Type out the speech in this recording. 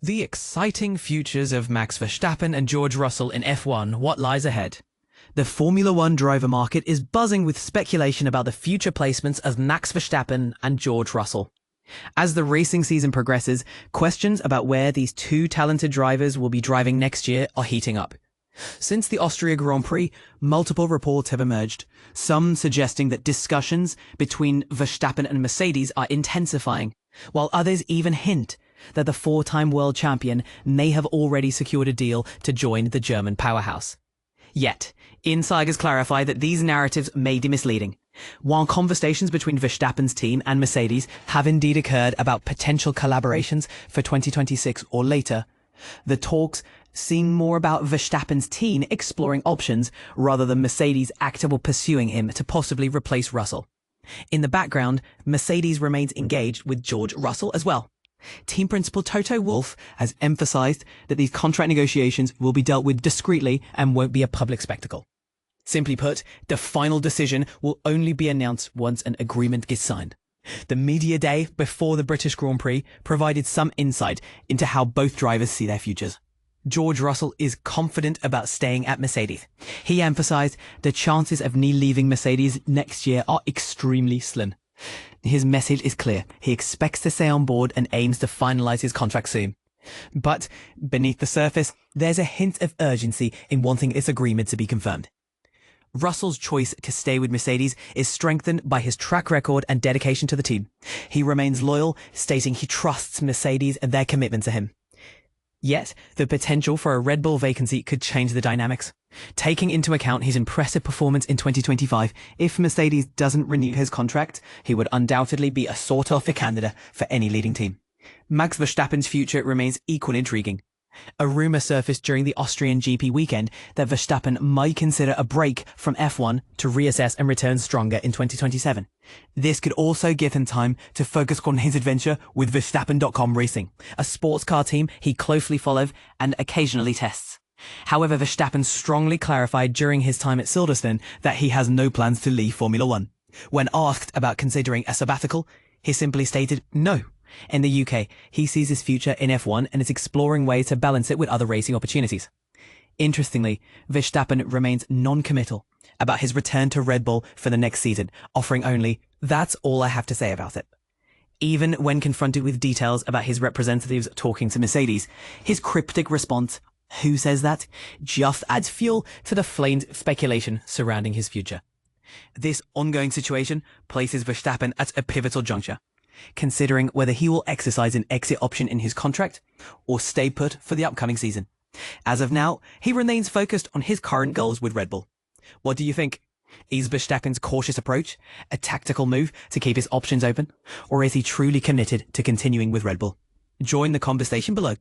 The exciting futures of Max Verstappen and George Russell in F1, what lies ahead? The Formula One driver market is buzzing with speculation about the future placements of Max Verstappen and George Russell. As the racing season progresses, questions about where these two talented drivers will be driving next year are heating up. Since the Austria Grand Prix, multiple reports have emerged, some suggesting that discussions between Verstappen and Mercedes are intensifying, while others even hint that the four-time world champion may have already secured a deal to join the German powerhouse. Yet, insiders clarify that these narratives may be misleading. While conversations between Verstappen's team and Mercedes have indeed occurred about potential collaborations for 2026 or later, the talks seem more about Verstappen's team exploring options rather than Mercedes actively pursuing him to possibly replace Russell. In the background, Mercedes remains engaged with George Russell as well. Team principal Toto Wolff has emphasized that these contract negotiations will be dealt with discreetly and won't be a public spectacle. Simply put, the final decision will only be announced once an agreement gets signed. The media day before the British Grand Prix provided some insight into how both drivers see their futures. George Russell is confident about staying at Mercedes. He emphasized the chances of me leaving Mercedes next year are extremely slim. His message is clear. He expects to stay on board and aims to finalize his contract soon. But beneath the surface, there's a hint of urgency in wanting this agreement to be confirmed. Russell's choice to stay with Mercedes is strengthened by his track record and dedication to the team. He remains loyal, stating he trusts Mercedes and their commitment to him. Yet, the potential for a Red Bull vacancy could change the dynamics. Taking into account his impressive performance in 2025, if Mercedes doesn't renew his contract, he would undoubtedly be a sought-after candidate for any leading team. Max Verstappen's future remains equally intriguing. A rumour surfaced during the Austrian GP weekend that Verstappen might consider a break from F1 to reassess and return stronger in 2027. This could also give him time to focus on his adventure with Verstappen.com Racing, a sports car team he closely follows and occasionally tests. However, Verstappen strongly clarified during his time at Silverstone that he has no plans to leave Formula One. When asked about considering a sabbatical, he simply stated no. In the UK, he sees his future in F1 and is exploring ways to balance it with other racing opportunities. Interestingly, Verstappen remains non-committal about his return to Red Bull for the next season, offering only, "That's all I have to say about it." Even when confronted with details about his representatives talking to Mercedes, his cryptic response, "Who says that?" just adds fuel to the flamed speculation surrounding his future. This ongoing situation places Verstappen at a pivotal juncture, considering whether he will exercise an exit option in his contract or stay put for the upcoming season. As of now, he remains focused on his current goals with Red Bull. What do you think? Is Verstappen's cautious approach a tactical move to keep his options open, or is he truly committed to continuing with Red Bull? Join the conversation below.